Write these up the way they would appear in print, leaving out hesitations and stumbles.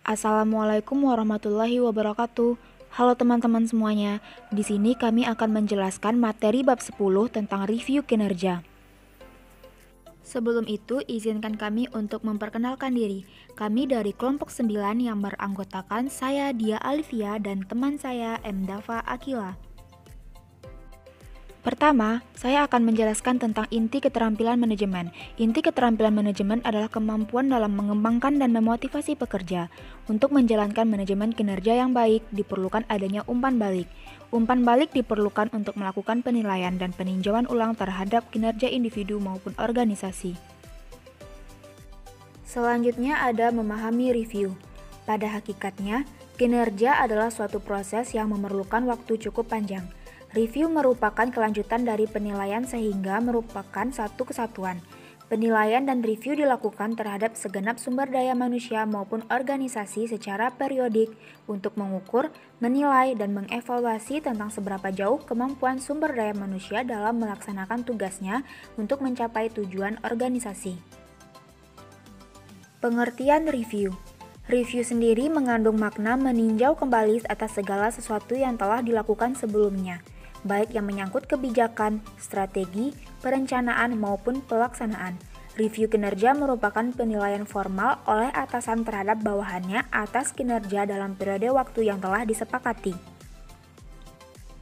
Assalamualaikum warahmatullahi wabarakatuh. Halo teman-teman semuanya. Di sini kami akan menjelaskan materi bab 10 tentang review kinerja. Sebelum itu, izinkan kami untuk memperkenalkan diri. Kami dari kelompok 9 yang beranggotakan saya Dia Alifia dan teman saya M. Dava Akila. Pertama, saya akan menjelaskan tentang inti keterampilan manajemen. Inti keterampilan manajemen adalah kemampuan dalam mengembangkan dan memotivasi pekerja. Untuk menjalankan manajemen kinerja yang baik, diperlukan adanya umpan balik. Umpan balik diperlukan untuk melakukan penilaian dan peninjauan ulang terhadap kinerja individu maupun organisasi. Selanjutnya ada memahami review. Pada hakikatnya, kinerja adalah suatu proses yang memerlukan waktu cukup panjang. Review merupakan kelanjutan dari penilaian sehingga merupakan satu kesatuan. Penilaian dan review dilakukan terhadap segenap sumber daya manusia maupun organisasi secara periodik untuk mengukur, menilai, dan mengevaluasi tentang seberapa jauh kemampuan sumber daya manusia dalam melaksanakan tugasnya untuk mencapai tujuan organisasi. Pengertian review. Review sendiri mengandung makna meninjau kembali atas segala sesuatu yang telah dilakukan sebelumnya, baik yang menyangkut kebijakan, strategi, perencanaan, maupun pelaksanaan. Review kinerja merupakan penilaian formal oleh atasan terhadap bawahannya atas kinerja dalam periode waktu yang telah disepakati.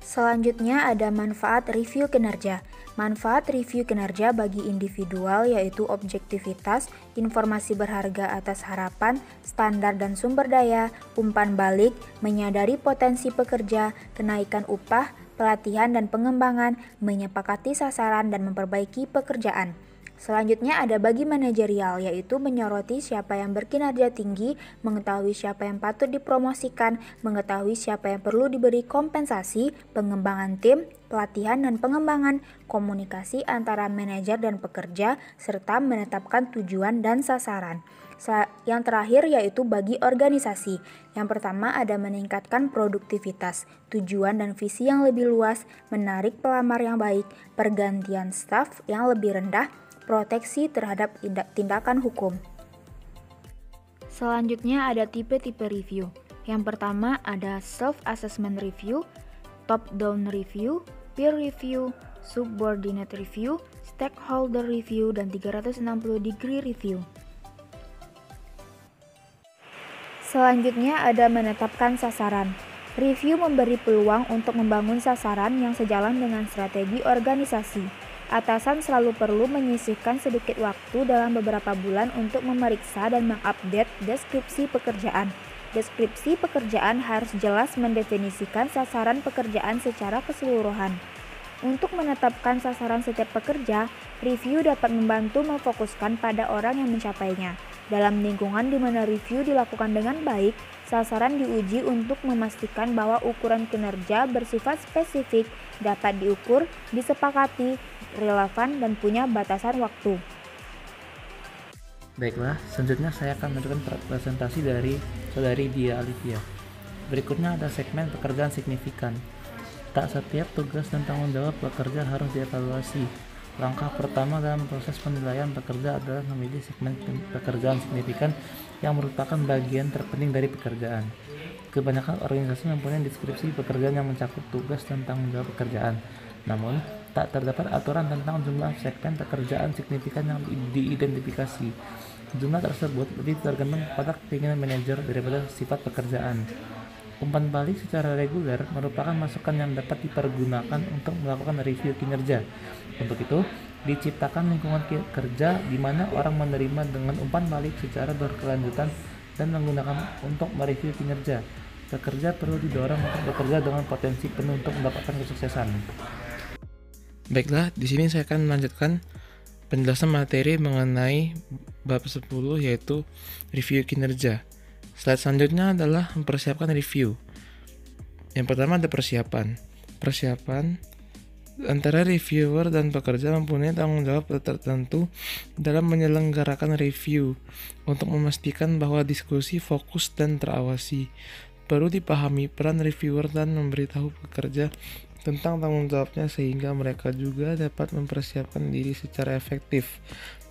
Selanjutnya ada manfaat review kinerja. Manfaat review kinerja bagi individual yaitu objektivitas, informasi berharga atas harapan, standar dan sumber daya, umpan balik, menyadari potensi pekerja, kenaikan upah, pelatihan dan pengembangan, menyepakati sasaran dan memperbaiki pekerjaan. Selanjutnya ada bagi manajerial, yaitu menyoroti siapa yang berkinerja tinggi, mengetahui siapa yang patut dipromosikan, mengetahui siapa yang perlu diberi kompensasi, pengembangan tim, pelatihan dan pengembangan, komunikasi antara manajer dan pekerja, serta menetapkan tujuan dan sasaran. Yang terakhir yaitu bagi organisasi. Yang pertama ada meningkatkan produktivitas, tujuan dan visi yang lebih luas, menarik pelamar yang baik, pergantian staf yang lebih rendah, proteksi terhadap tindakan hukum. Selanjutnya ada tipe-tipe review. Yang pertama ada self-assessment review, top-down review, peer review, subordinate review, stakeholder review, dan 360 degree review. Selanjutnya ada menetapkan sasaran. Review memberi peluang untuk membangun sasaran yang sejalan dengan strategi organisasi. Atasan selalu perlu menyisihkan sedikit waktu dalam beberapa bulan untuk memeriksa dan mengupdate deskripsi pekerjaan. Deskripsi pekerjaan harus jelas mendefinisikan sasaran pekerjaan secara keseluruhan. Untuk menetapkan sasaran setiap pekerja, review dapat membantu memfokuskan pada orang yang mencapainya. Dalam lingkungan di mana review dilakukan dengan baik, sasaran diuji untuk memastikan bahwa ukuran kinerja bersifat spesifik, dapat diukur, disepakati, relevan, dan punya batasan waktu. Baiklah, selanjutnya saya akan menunjukkan presentasi dari saudari Dia Alifia. Berikutnya ada segmen pekerjaan signifikan. Tak setiap tugas dan tanggung jawab pekerja harus dievaluasi. Langkah pertama dalam proses penilaian pekerja adalah memilih segmen pekerjaan signifikan yang merupakan bagian terpenting dari pekerjaan. Kebanyakan organisasi mempunyai deskripsi pekerjaan yang mencakup tugas dan tanggung jawab pekerjaan. Namun, tak terdapat aturan tentang jumlah segmen pekerjaan signifikan yang diidentifikasi. Jumlah tersebut lebih tergantung pada keinginan manajer daripada sifat pekerjaan. Umpan balik secara reguler merupakan masukan yang dapat dipergunakan untuk melakukan review kinerja. Untuk itu, diciptakan lingkungan kerja di mana orang menerima dengan umpan balik secara berkelanjutan dan menggunakan untuk mereview kinerja. Pekerja perlu didorong untuk bekerja dengan potensi penuh untuk mendapatkan kesuksesan. Baiklah, di sini saya akan melanjutkan penjelasan materi mengenai bab 10 yaitu review kinerja. Slide selanjutnya adalah mempersiapkan review. Yang pertama ada persiapan. Persiapan antara reviewer dan pekerja mempunyai tanggung jawab tertentu dalam menyelenggarakan review untuk memastikan bahwa diskusi fokus dan terawasi. Perlu dipahami peran reviewer dan memberitahu pekerja tentang tanggung jawabnya sehingga mereka juga dapat mempersiapkan diri secara efektif.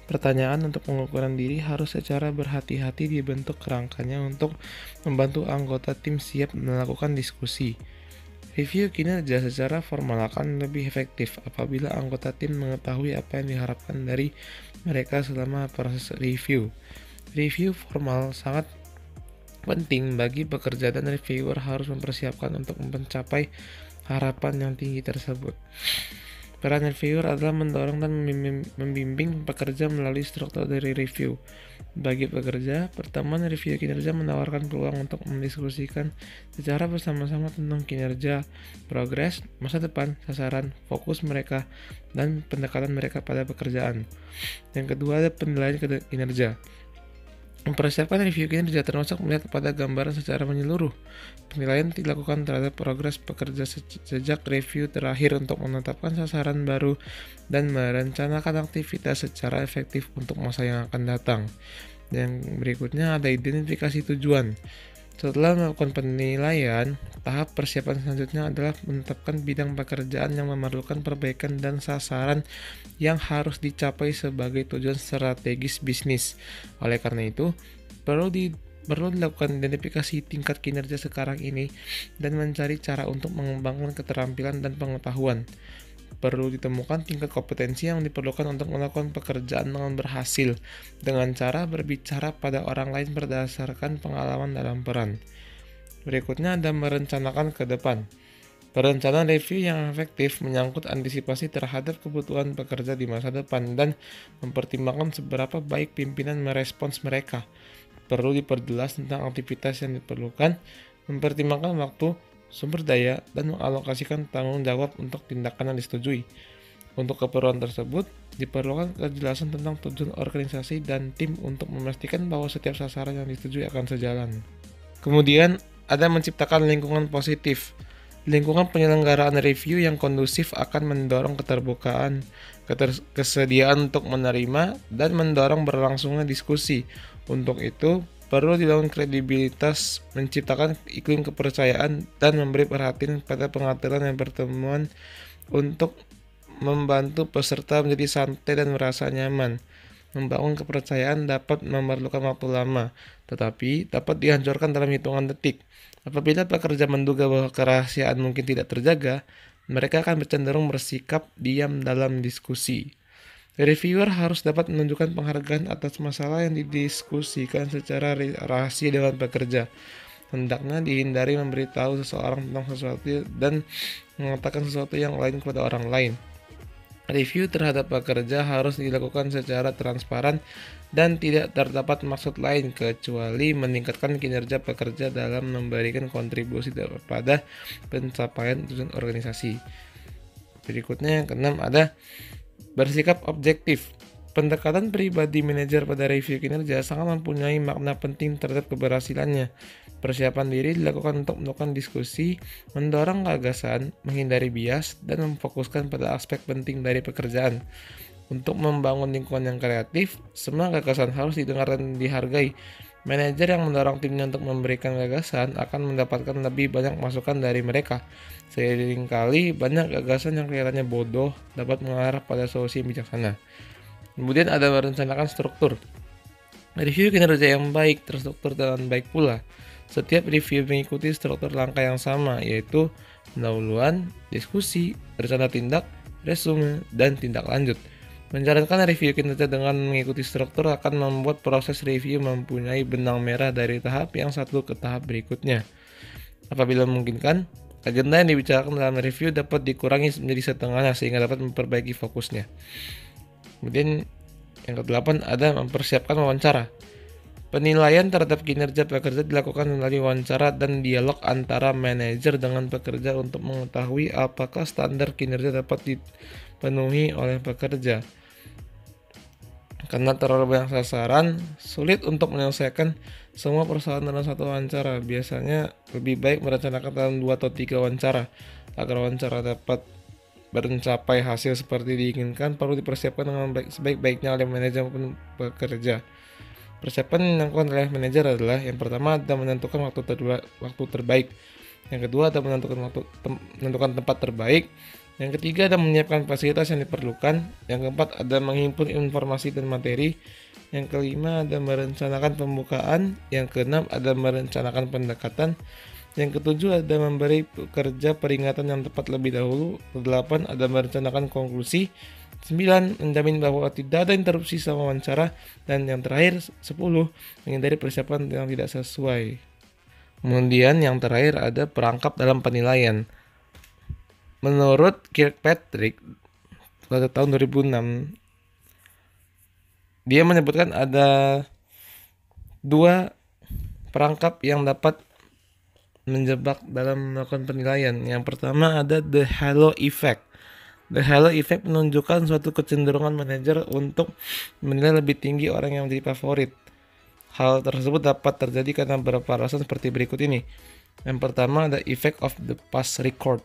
Pertanyaan untuk pengukuran diri harus secara berhati-hati dibentuk kerangkanya untuk membantu anggota tim siap melakukan diskusi. Review kinerja secara formal akan lebih efektif apabila anggota tim mengetahui apa yang diharapkan dari mereka selama proses review. Review formal sangat penting bagi pekerja dan reviewer harus mempersiapkan untuk mencapai harapan yang tinggi tersebut. Peran reviewer adalah mendorong dan membimbing pekerja melalui struktur dari review. Bagi pekerja, pertemuan review kinerja menawarkan peluang untuk mendiskusikan secara bersama-sama tentang kinerja, progres, masa depan, sasaran, fokus mereka, dan pendekatan mereka pada pekerjaan. Yang kedua ada penilaian kinerja. Mempersiapkan review kinerja termasuk melihat pada gambaran secara menyeluruh. Penilaian dilakukan terhadap progres pekerja sejak review terakhir untuk menetapkan sasaran baru dan merencanakan aktivitas secara efektif untuk masa yang akan datang. Yang berikutnya ada identifikasi tujuan. Setelah melakukan penilaian, tahap persiapan selanjutnya adalah menetapkan bidang pekerjaan yang memerlukan perbaikan dan sasaran yang harus dicapai sebagai tujuan strategis bisnis. Oleh karena itu, perlu dilakukan identifikasi tingkat kinerja sekarang ini dan mencari cara untuk mengembangkan keterampilan dan pengetahuan. Perlu ditemukan tingkat kompetensi yang diperlukan untuk melakukan pekerjaan dengan berhasil dengan cara berbicara pada orang lain berdasarkan pengalaman dalam peran. Berikutnya ada merencanakan ke depan. Perencanaan review yang efektif menyangkut antisipasi terhadap kebutuhan pekerja di masa depan dan mempertimbangkan seberapa baik pimpinan merespons mereka. Perlu diperjelas tentang aktivitas yang diperlukan, mempertimbangkan waktu, sumber daya, dan mengalokasikan tanggung jawab untuk tindakan yang disetujui. Untuk keperluan tersebut, diperlukan kejelasan tentang tujuan organisasi dan tim untuk memastikan bahwa setiap sasaran yang disetujui akan sejalan. Kemudian, ada menciptakan lingkungan positif. Lingkungan penyelenggaraan review yang kondusif akan mendorong keterbukaan, kesediaan untuk menerima, dan mendorong berlangsungnya diskusi. Untuk itu, perlu dibangun kredibilitas, menciptakan iklim kepercayaan, dan memberi perhatian pada pengaturan yang pertemuan untuk membantu peserta menjadi santai dan merasa nyaman. Membangun kepercayaan dapat memerlukan waktu lama, tetapi dapat dihancurkan dalam hitungan detik. Apabila pekerja menduga bahwa kerahasiaan mungkin tidak terjaga, mereka akan cenderung bersikap diam dalam diskusi. Reviewer harus dapat menunjukkan penghargaan atas masalah yang didiskusikan secara rahasia dengan pekerja. Hendaknya dihindari memberitahu seseorang tentang sesuatu dan mengatakan sesuatu yang lain kepada orang lain. Review terhadap pekerja harus dilakukan secara transparan dan tidak terdapat maksud lain kecuali meningkatkan kinerja pekerja dalam memberikan kontribusi pada pencapaian tujuan organisasi. Berikutnya yang keenam ada bersikap objektif. Pendekatan pribadi manajer pada review kinerja sangat mempunyai makna penting terhadap keberhasilannya. Persiapan diri dilakukan untuk melakukan diskusi, mendorong gagasan, menghindari bias, dan memfokuskan pada aspek penting dari pekerjaan. Untuk membangun lingkungan yang kreatif, semua gagasan harus didengar dan dihargai. Manajer yang mendorong timnya untuk memberikan gagasan akan mendapatkan lebih banyak masukan dari mereka. Seringkali banyak gagasan yang kelihatannya bodoh dapat mengarah pada solusi yang bijaksana. Kemudian ada merencanakan struktur. Review kinerja yang baik terstruktur dengan baik pula. Setiap review mengikuti struktur langkah yang sama, yaitu pendahuluan, diskusi, rencana tindak, resume, dan tindak lanjut. Menjalankan review kinerja dengan mengikuti struktur akan membuat proses review mempunyai benang merah dari tahap yang satu ke tahap berikutnya. Apabila memungkinkan, agenda yang dibicarakan dalam review dapat dikurangi menjadi setengahnya sehingga dapat memperbaiki fokusnya. Kemudian yang ke-8 ada mempersiapkan wawancara. Penilaian terhadap kinerja pekerja dilakukan melalui wawancara dan dialog antara manajer dengan pekerja untuk mengetahui apakah standar kinerja dapat dipenuhi oleh pekerja. Karena terlalu banyak sasaran, sulit untuk menyelesaikan semua persoalan dalam satu wawancara. Biasanya lebih baik merencanakan dalam 2 atau 3 wawancara. Agar wawancara dapat mencapai hasil seperti diinginkan, perlu dipersiapkan dengan sebaik-baiknya oleh manajer maupun pekerja. Persiapan yang dilakukan oleh manajer adalah yang pertama ada menentukan waktu terbaik, yang kedua ada menentukan tempat terbaik, Yang ketiga ada menyiapkan fasilitas yang diperlukan. Yang keempat ada menghimpun informasi dan materi. Yang kelima ada merencanakan pembukaan. Yang keenam ada merencanakan pendekatan. Yang ketujuh ada memberi pekerja peringatan yang tepat lebih dahulu. Kedelapan ada merencanakan konklusi. 9. Menjamin bahwa tidak ada interupsi selama wawancara. Dan yang terakhir 10. Menghindari persiapan yang tidak sesuai. Kemudian yang terakhir ada perangkap dalam penilaian. Menurut Kirkpatrick pada tahun 2006, dia menyebutkan ada 2 perangkap yang dapat menjebak dalam melakukan penilaian. Yang pertama ada the halo effect. The halo effect menunjukkan suatu kecenderungan manajer untuk menilai lebih tinggi orang yang menjadi favorit. Hal tersebut dapat terjadi karena beberapa alasan seperti berikut ini. Yang pertama ada effect of the past record.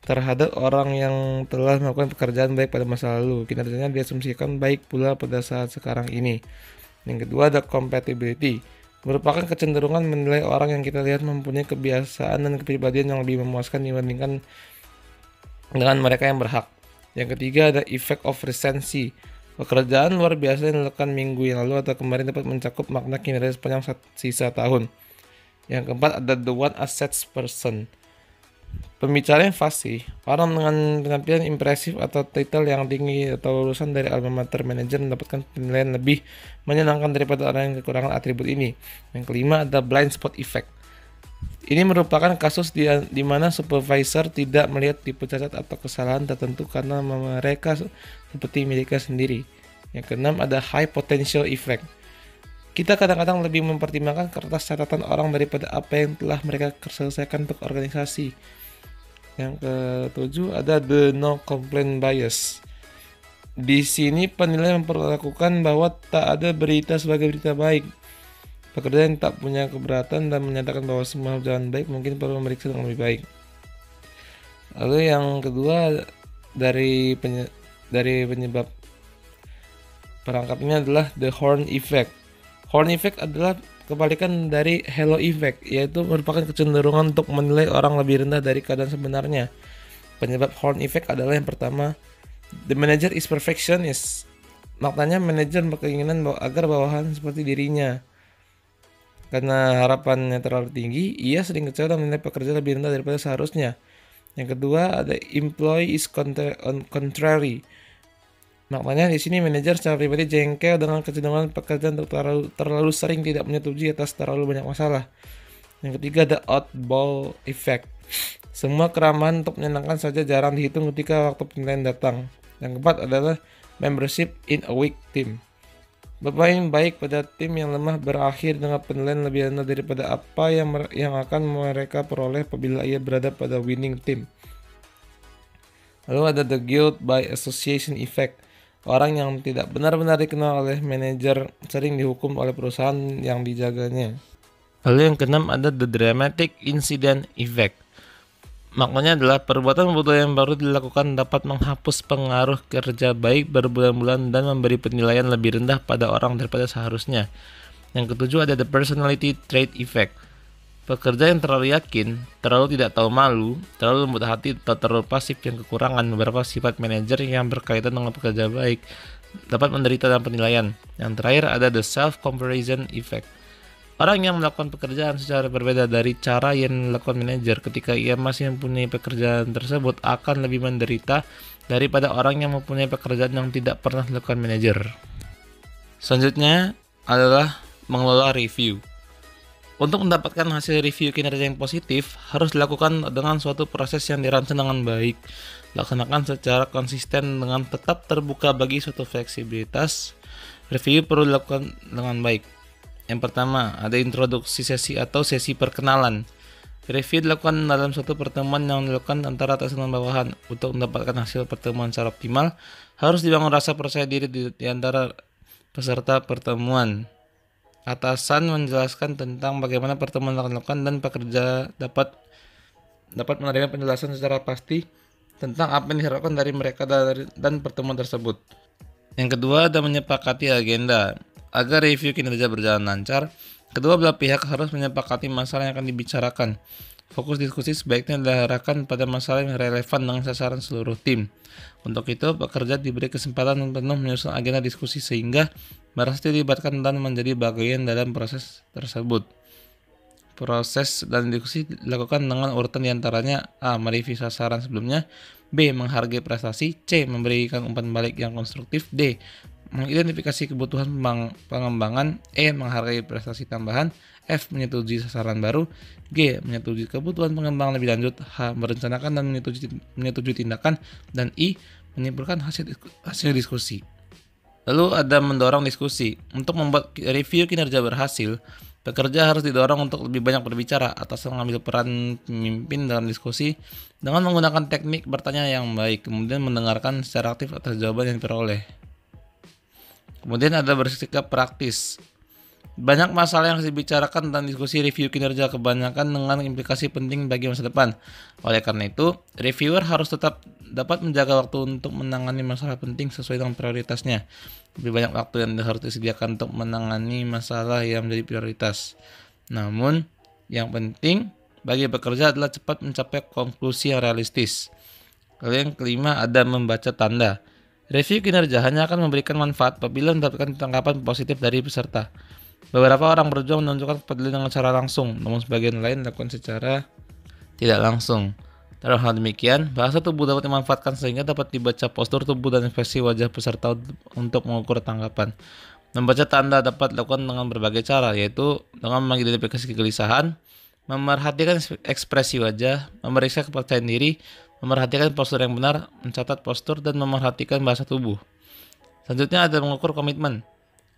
Terhadap orang yang telah melakukan pekerjaan baik pada masa lalu, kinerjanya diasumsikan baik pula pada saat sekarang ini. Yang kedua ada compatibility, merupakan kecenderungan menilai orang yang kita lihat mempunyai kebiasaan dan kepribadian yang lebih memuaskan dibandingkan dengan mereka yang berhak. Yang ketiga ada effect of recency, pekerjaan luar biasa yang dilakukan minggu yang lalu atau kemarin dapat mencakup makna kinerja sepanjang sisa tahun. Yang keempat ada the one assets person, pembicara yang fasih, orang dengan penampilan impresif atau titel yang tinggi atau lulusan dari alma mater manajer mendapatkan penilaian lebih menyenangkan daripada orang yang kekurangan atribut ini. Yang kelima ada blind spot effect. Ini merupakan kasus di mana supervisor tidak melihat tipe cacat atau kesalahan tertentu karena mereka seperti miliknya sendiri. Yang keenam ada high potential effect. Kita kadang-kadang lebih mempertimbangkan kertas catatan orang daripada apa yang telah mereka selesaikan untuk organisasi. Yang ketujuh ada the no complaint bias. Di sini penilai memperlakukan bahwa tak ada berita sebagai berita baik. Pekerja yang tak punya keberatan dan menyatakan bahwa semua berjalan baik mungkin perlu memeriksa dengan lebih baik. Lalu yang kedua dari penyebab perangkap ini adalah the horn effect. Horn effect adalah kebalikan dari halo effect, yaitu merupakan kecenderungan untuk menilai orang lebih rendah dari keadaan sebenarnya. Penyebab horn effect adalah yang pertama, the manager is perfectionist. Maknanya manajer berkeinginan agar bawahan seperti dirinya. Karena harapannya terlalu tinggi, ia sering kecewa dan menilai pekerja lebih rendah daripada seharusnya. Yang kedua ada employee is contrary. Maknanya di sini manajer secara pribadi jengkel dengan kecenderungan pekerjaan untuk terlalu sering tidak menyetujui atas terlalu banyak masalah. Yang ketiga ada oddball effect. Semua keramahan untuk menyenangkan saja jarang dihitung ketika waktu penilaian datang. Yang keempat adalah membership in a weak team. Bermain baik pada tim yang lemah berakhir dengan penilaian lebih rendah daripada apa yang akan mereka peroleh apabila ia berada pada winning team. Lalu ada the guilt by association effect. Orang yang tidak benar-benar dikenal oleh manajer sering dihukum oleh perusahaan yang dijaganya. Lalu yang keenam ada the dramatic incident effect. Maknanya adalah perbuatan bodoh yang baru dilakukan dapat menghapus pengaruh kerja baik berbulan-bulan dan memberi penilaian lebih rendah pada orang daripada seharusnya. Yang ketujuh ada the personality trait effect. Pekerja yang terlalu yakin, terlalu tidak tahu malu, terlalu lembut hati, atau terlalu pasif yang kekurangan beberapa sifat manajer yang berkaitan dengan pekerja baik dapat menderita dalam penilaian. Yang terakhir ada the self-comparison effect. Orang yang melakukan pekerjaan secara berbeda dari cara yang dilakukan manajer ketika ia masih mempunyai pekerjaan tersebut akan lebih menderita daripada orang yang mempunyai pekerjaan yang tidak pernah dilakukan manajer. Selanjutnya adalah mengelola review. Untuk mendapatkan hasil review kinerja yang positif harus dilakukan dengan suatu proses yang dirancang dengan baik, laksanakan secara konsisten dengan tetap terbuka bagi suatu fleksibilitas. Review perlu dilakukan dengan baik. Yang pertama, ada introduksi sesi atau sesi perkenalan. Review dilakukan dalam suatu pertemuan yang dilakukan antara atasan dan bawahan. Untuk mendapatkan hasil pertemuan secara optimal, harus dibangun rasa percaya diri di antara peserta pertemuan. Atasan menjelaskan tentang bagaimana pertemuan akan dilakukan dan pekerja dapat menerima penjelasan secara pasti tentang apa yang diharapkan dari mereka dan pertemuan tersebut. Yang kedua, ada menyepakati agenda. Agar review kinerja berjalan lancar, kedua belah pihak harus menyepakati masalah yang akan dibicarakan. Fokus diskusi sebaiknya diarahkan pada masalah yang relevan dengan sasaran seluruh tim. Untuk itu, pekerja diberi kesempatan penuh menyusun agenda diskusi sehingga merasa dilibatkan dan menjadi bagian dalam proses tersebut. Proses dan diskusi dilakukan dengan urutan diantaranya: A. Mereview sasaran sebelumnya, B. Menghargai prestasi, C. Memberikan umpan balik yang konstruktif, D. Mengidentifikasi kebutuhan pengembangan, E. Menghargai prestasi tambahan, F. Menyetujui sasaran baru, G. Menyetujui kebutuhan pengembangan lebih lanjut, H. Merencanakan dan menyetujui tindakan, dan I. Menyimpulkan hasil diskusi. Lalu ada mendorong diskusi. Untuk membuat review kinerja berhasil, pekerja harus didorong untuk lebih banyak berbicara atau mengambil peran pemimpin dalam diskusi dengan menggunakan teknik bertanya yang baik, kemudian mendengarkan secara aktif atas jawaban yang diperoleh. Kemudian ada bersikap praktis. Banyak masalah yang harus dibicarakan dan diskusi review kinerja, kebanyakan dengan implikasi penting bagi masa depan. Oleh karena itu, reviewer harus tetap dapat menjaga waktu untuk menangani masalah penting sesuai dengan prioritasnya. Lebih banyak waktu yang harus disediakan untuk menangani masalah yang menjadi prioritas. Namun, yang penting bagi pekerja adalah cepat mencapai konklusi yang realistis. Lalu yang kelima ada membaca tanda. Review kinerja hanya akan memberikan manfaat apabila mendapatkan tanggapan positif dari peserta. Beberapa orang berjuang menunjukkan kepedulian dengan cara langsung, namun sebagian lain dilakukan secara tidak langsung. Dalam hal demikian, bahasa tubuh dapat dimanfaatkan sehingga dapat dibaca postur tubuh dan ekspresi wajah peserta untuk mengukur tanggapan. Membaca tanda dapat dilakukan dengan berbagai cara, yaitu dengan mengidentifikasi kegelisahan, memerhatikan ekspresi wajah, memeriksa kepercayaan diri, memerhatikan postur yang benar, mencatat postur, dan memerhatikan bahasa tubuh. Selanjutnya ada mengukur komitmen.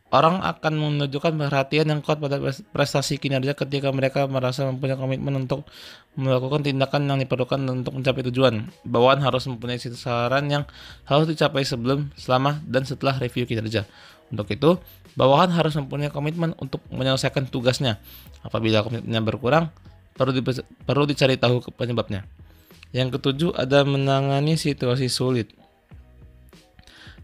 Orang akan menunjukkan perhatian yang kuat pada prestasi kinerja ketika mereka merasa mempunyai komitmen untuk melakukan tindakan yang diperlukan untuk mencapai tujuan. Bawahan harus mempunyai sasaran yang harus dicapai sebelum, selama, dan setelah review kinerja. Untuk itu, bawahan harus mempunyai komitmen untuk menyelesaikan tugasnya. Apabila komitmennya berkurang, perlu dicari tahu penyebabnya. Yang ketujuh ada menangani situasi sulit.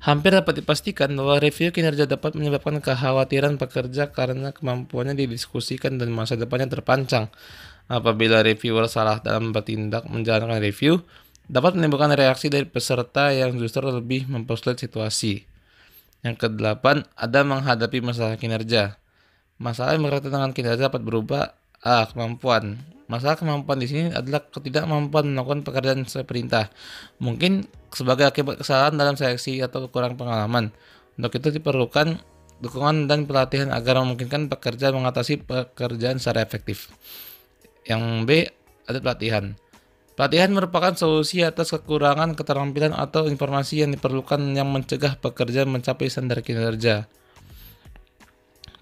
Hampir dapat dipastikan bahwa review kinerja dapat menyebabkan kekhawatiran pekerja karena kemampuannya didiskusikan dan masa depannya terpancang. Apabila reviewer salah dalam bertindak menjalankan review, dapat menimbulkan reaksi dari peserta yang justru lebih mempersulit situasi. Yang kedelapan, ada menghadapi masalah kinerja. Masalah yang berkaitan dengan kinerja dapat berubah. A. Kemampuan. Masalah kemampuan di sini adalah ketidakmampuan melakukan pekerjaan sesuai perintah. Mungkin sebagai akibat kesalahan dalam seleksi atau kurang pengalaman. Untuk itu diperlukan dukungan dan pelatihan agar memungkinkan pekerja mengatasi pekerjaan secara efektif. Yang B, ada pelatihan. Pelatihan merupakan solusi atas kekurangan keterampilan atau informasi yang diperlukan yang mencegah pekerja mencapai standar kinerja.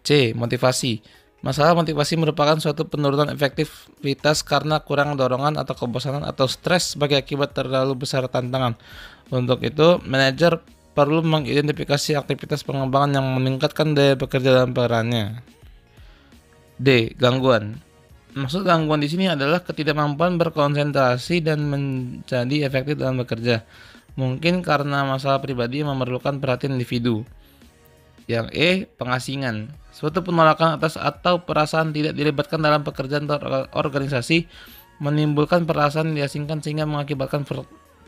C. Motivasi. Masalah motivasi merupakan suatu penurunan efektivitas karena kurang dorongan atau kebosanan atau stres sebagai akibat terlalu besar tantangan. Untuk itu, manajer perlu mengidentifikasi aktivitas pengembangan yang meningkatkan daya bekerja dalam perannya. D. Gangguan. Maksud gangguan di sini adalah ketidakmampuan berkonsentrasi dan menjadi efektif dalam bekerja. Mungkin karena masalah pribadi yang memerlukan perhatian individu. Yang E. Pengasingan. Suatu penolakan atas atau perasaan tidak dilibatkan dalam pekerjaan atau organisasi menimbulkan perasaan diasingkan sehingga mengakibatkan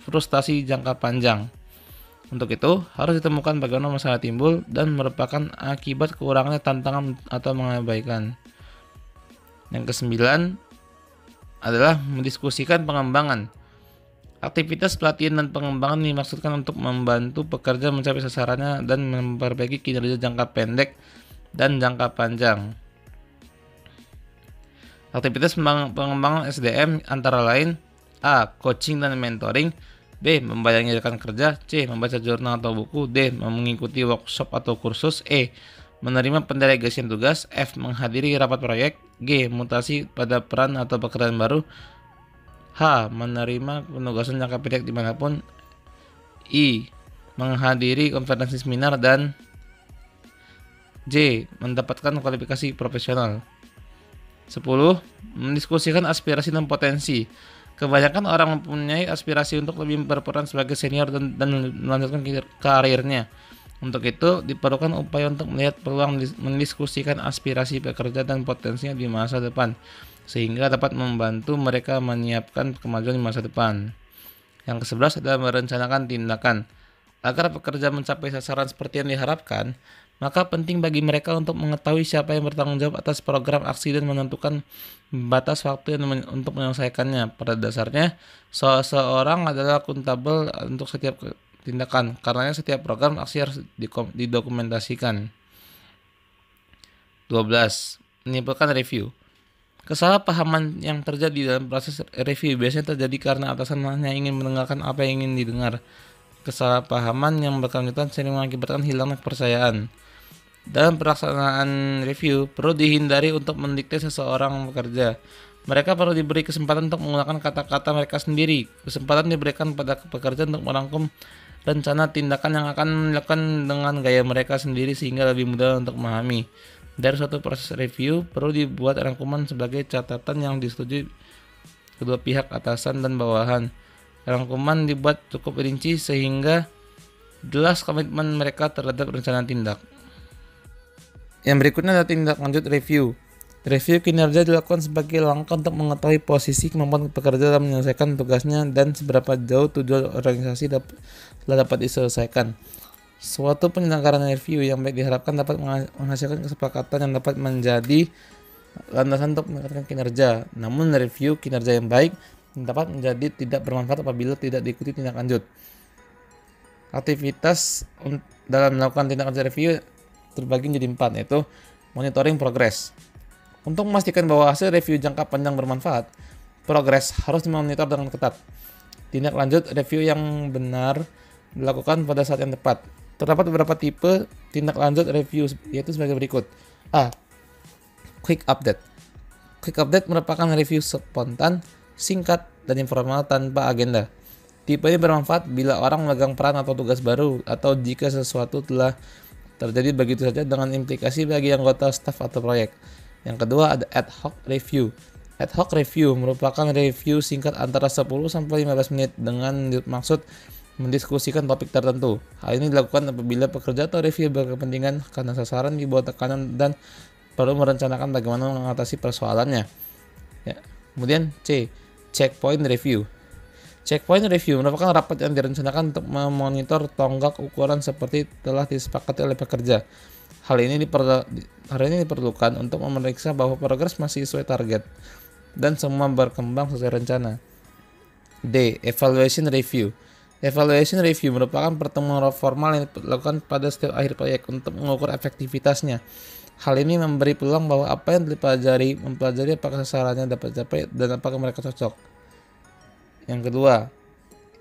frustasi jangka panjang. Untuk itu, harus ditemukan bagaimana masalah timbul dan merupakan akibat kekurangannya tantangan atau mengabaikan. Yang kesembilan adalah mendiskusikan pengembangan. Aktivitas pelatihan dan pengembangan dimaksudkan untuk membantu pekerja mencapai sasarannya dan memperbaiki kinerja jangka pendek dan jangka panjang. Aktivitas pengembangan SDM antara lain: A. Coaching dan mentoring, B. Membayangi rekan kerja, C. Membaca jurnal atau buku, D. Mengikuti workshop atau kursus, E. Menerima pendelegasian tugas, F. Menghadiri rapat proyek, G. Mutasi pada peran atau pekerjaan baru, H. Menerima penugasan jangka pendek dimanapun, I. Menghadiri konferensi seminar, dan J. Mendapatkan kualifikasi profesional. 10. Mendiskusikan aspirasi dan potensi. Kebanyakan orang mempunyai aspirasi untuk lebih berperan sebagai senior dan melanjutkan karirnya. Untuk itu, diperlukan upaya untuk melihat peluang mendiskusikan aspirasi pekerja dan potensinya di masa depan. sehingga dapat membantu mereka menyiapkan kemajuan di masa depan. Yang ke-11 adalah merencanakan tindakan. Agar pekerja mencapai sasaran seperti yang diharapkan, maka penting bagi mereka untuk mengetahui siapa yang bertanggung jawab atas program aksi dan menentukan batas waktu untuk menyelesaikannya. Pada dasarnya, seseorang adalah akuntabel untuk setiap tindakan, karenanya setiap program aksi harus didokumentasikan. 12. Menyimpulkan review. Kesalahpahaman yang terjadi dalam proses review biasanya terjadi karena atasan hanya ingin mendengarkan apa yang ingin didengar. Kesalahpahaman yang berkelanjutan sering mengakibatkan hilangnya kepercayaan. Dalam pelaksanaan review, perlu dihindari untuk mendikte seseorang bekerja. Mereka perlu diberi kesempatan untuk menggunakan kata-kata mereka sendiri. Kesempatan diberikan pada pekerja untuk merangkum rencana tindakan yang akan dilakukan dengan gaya mereka sendiri sehingga lebih mudah untuk memahami. Dari suatu proses review, perlu dibuat rangkuman sebagai catatan yang disetujui kedua pihak atasan dan bawahan. Rangkuman dibuat cukup rinci sehingga jelas komitmen mereka terhadap rencana tindak. Yang berikutnya adalah tindak lanjut review. Review kinerja dilakukan sebagai langkah untuk mengetahui posisi kemampuan pekerja dalam menyelesaikan tugasnya dan seberapa jauh tujuan organisasi telah dapat diselesaikan. Suatu penyelenggaraan review yang baik diharapkan dapat menghasilkan kesepakatan yang dapat menjadi landasan untuk meningkatkan kinerja. Namun review kinerja yang baik dapat menjadi tidak bermanfaat apabila tidak diikuti tindak lanjut. Aktivitas dalam melakukan tindak lanjut review terbagi menjadi 4, yaitu monitoring progress. Untuk memastikan bahwa hasil review jangka panjang bermanfaat, progress harus dimonitor dengan ketat. Tindak lanjut review yang benar dilakukan pada saat yang tepat. Terdapat beberapa tipe tindak lanjut review, yaitu sebagai berikut. A. Quick update. Quick update merupakan review spontan, singkat, dan informal tanpa agenda. Tipe ini bermanfaat bila orang memegang peran atau tugas baru, atau jika sesuatu telah terjadi begitu saja dengan implikasi bagi anggota staf atau proyek. Yang kedua ada ad hoc review. Ad hoc review merupakan review singkat antara 10-15 menit dengan maksud mendiskusikan topik tertentu. Hal ini dilakukan apabila pekerja atau review berkepentingan karena sasaran di bawah tekanan dan perlu merencanakan bagaimana mengatasi persoalannya. Ya. Kemudian C. Checkpoint review. Checkpoint review merupakan rapat yang direncanakan untuk memonitor tonggak ukuran seperti telah disepakati oleh pekerja. Hal ini diperlukan untuk memeriksa bahwa progres masih sesuai target dan semua berkembang sesuai rencana. D. Evaluation review. Evaluation review merupakan pertemuan formal yang dilakukan pada setiap akhir proyek untuk mengukur efektivitasnya. Hal ini memberi peluang bahwa apa yang mempelajari apakah sasarannya dapat dicapai dan apakah mereka cocok. Yang kedua,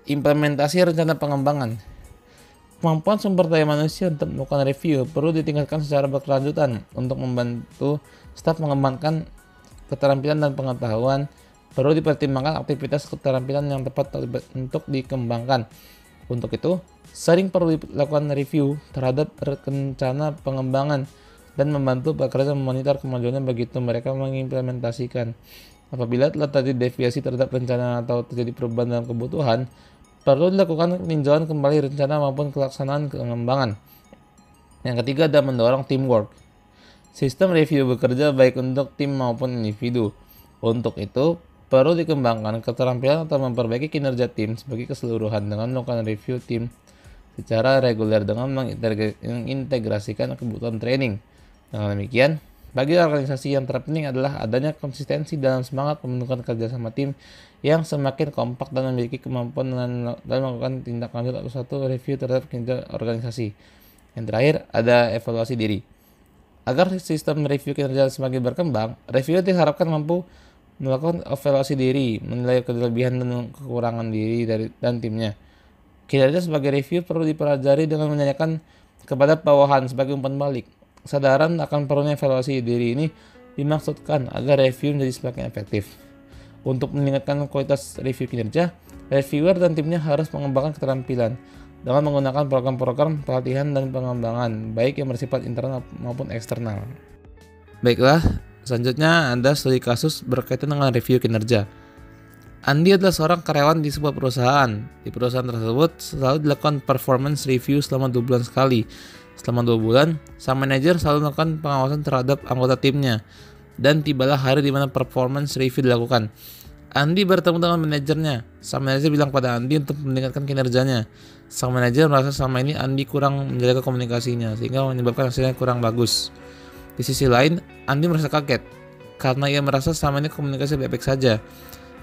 implementasi rencana pengembangan. Kemampuan sumber daya manusia untuk melakukan review perlu ditingkatkan secara berkelanjutan untuk membantu staf mengembangkan keterampilan dan pengetahuan. Perlu dipertimbangkan aktivitas keterampilan yang tepat untuk dikembangkan. Untuk itu, sering perlu dilakukan review terhadap rencana pengembangan dan membantu pekerja memonitor kemajuannya begitu mereka mengimplementasikan. Apabila telah terjadi deviasi terhadap rencana atau terjadi perubahan dalam kebutuhan, perlu dilakukan peninjauan kembali rencana maupun pelaksanaan pengembangan. Yang ketiga adalah mendorong teamwork. Sistem review bekerja baik untuk tim maupun individu. Untuk itu, perlu dikembangkan keterampilan atau memperbaiki kinerja tim sebagai keseluruhan dengan melakukan review tim secara reguler dengan mengintegrasikan kebutuhan training. Dengan demikian, bagi organisasi yang terpenting adalah adanya konsistensi dalam semangat pembentukan kerjasama tim yang semakin kompak dan memiliki kemampuan dalam melakukan tindak lanjut atau satu review terhadap kinerja organisasi. Yang terakhir ada evaluasi diri. Agar sistem review kinerja semakin berkembang, review diharapkan mampu melakukan evaluasi diri, menilai kelebihan dan kekurangan diri dan timnya. Kinerja sebagai review perlu dipelajari dengan menanyakan kepada bawahan sebagai umpan balik. Kesadaran akan perlunya evaluasi diri ini dimaksudkan agar review menjadi semakin efektif. Untuk meningkatkan kualitas review kinerja, reviewer dan timnya harus mengembangkan keterampilan dengan menggunakan program-program pelatihan dan pengembangan, baik yang bersifat internal maupun eksternal. Baiklah, selanjutnya ada studi kasus berkaitan dengan review kinerja. Andi adalah seorang karyawan di sebuah perusahaan. Di perusahaan tersebut selalu dilakukan performance review selama 2 bulan sekali. Selama 2 bulan, sang manajer selalu melakukan pengawasan terhadap anggota timnya. dan tibalah hari di mana performance review dilakukan. Andi bertemu dengan manajernya. Sang manajer bilang pada Andi untuk meningkatkan kinerjanya. Sang manajer merasa selama ini Andi kurang menjaga komunikasinya sehingga menyebabkan hasilnya kurang bagus. Di sisi lain, Andi merasa kaget karena ia merasa selama ini komunikasi baik-baik saja.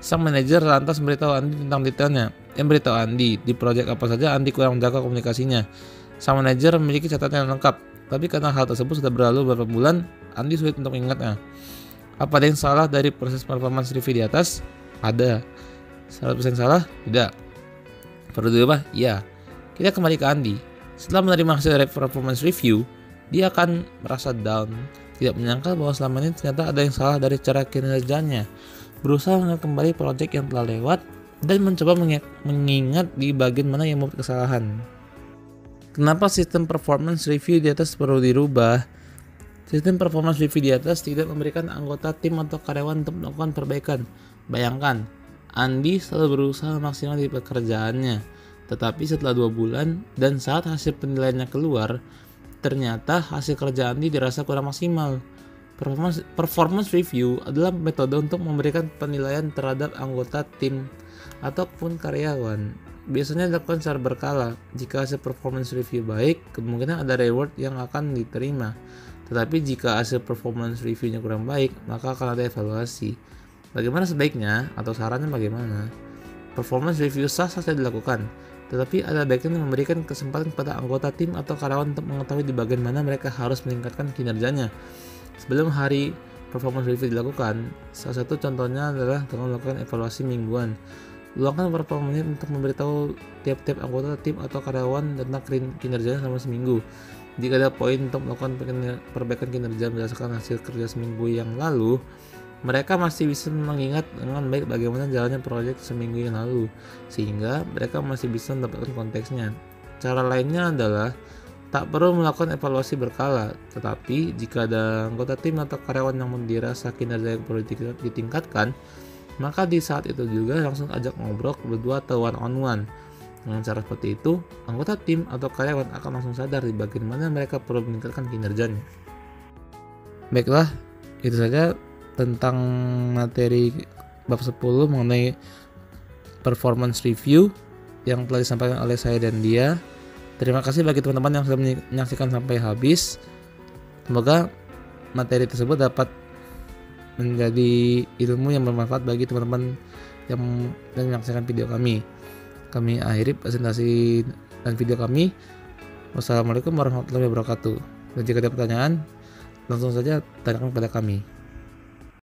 Sang manajer lantas memberitahu Andi tentang detailnya. Ia memberitahu Andi di proyek apa saja Andi kurang menjaga komunikasinya. Sang manajer memiliki catatan yang lengkap, tapi karena hal tersebut sudah berlalu beberapa bulan, Andi sulit untuk mengingatnya. Apa ada yang salah dari proses performance review di atas? Ada. 100% salah? Tidak. Perlu diubah? Ya. Kita kembali ke Andi. Setelah menerima hasil performance review, dia akan merasa down, tidak menyangka bahwa selama ini ternyata ada yang salah dari cara kinerjanya. Berusaha mengingat kembali proyek yang telah lewat dan mencoba mengingat di bagian mana yang membuat kesalahan. Kenapa sistem performance review di atas perlu dirubah? Sistem performance review di atas tidak memberikan anggota tim atau karyawan untuk melakukan perbaikan. Bayangkan, Andi selalu berusaha maksimal di pekerjaannya, tetapi setelah 2 bulan dan saat hasil penilaiannya keluar, ternyata hasil kerja Andi dirasa kurang maksimal. Performance review adalah metode untuk memberikan penilaian terhadap anggota tim ataupun karyawan. Biasanya dilakukan secara berkala. Jika hasil performance review baik, kemungkinan ada reward yang akan diterima. Tetapi jika hasil performance reviewnya kurang baik, maka akan ada evaluasi. Bagaimana sebaiknya atau sarannya bagaimana? Performance review sah-sah saja dilakukan, tetapi ada baiknya memberikan kesempatan kepada anggota tim atau karyawan untuk mengetahui di bagian mana mereka harus meningkatkan kinerjanya. Sebelum hari performance review dilakukan, salah satu contohnya adalah dengan melakukan evaluasi mingguan. Luangkan beberapa menit untuk memberitahu tiap-tiap anggota tim atau karyawan tentang kinerjanya selama seminggu. Jika ada poin untuk melakukan perbaikan kinerja berdasarkan hasil kerja seminggu yang lalu, mereka masih bisa mengingat dengan baik bagaimana jalannya proyek seminggu yang lalu, sehingga mereka masih bisa mendapatkan konteksnya. Cara lainnya adalah tak perlu melakukan evaluasi berkala, tetapi jika ada anggota tim atau karyawan yang dirasa kinerja yang perlu ditingkatkan, maka di saat itu juga langsung ajak ngobrol berdua atau one-on-one. Dengan cara seperti itu, anggota tim atau karyawan akan langsung sadar di bagian mana mereka perlu meningkatkan kinerjanya. Baiklah, itu saja tentang materi bab 10 mengenai performance review yang telah disampaikan oleh saya dan dia. Terima kasih bagi teman-teman yang sudah menyaksikan sampai habis. Semoga materi tersebut dapat menjadi ilmu yang bermanfaat bagi teman-teman yang menyaksikan video kami. Kami akhiri presentasi dan video kami. Wassalamualaikum warahmatullahi wabarakatuh. Dan jika ada pertanyaan, langsung saja tanyakan kepada kami.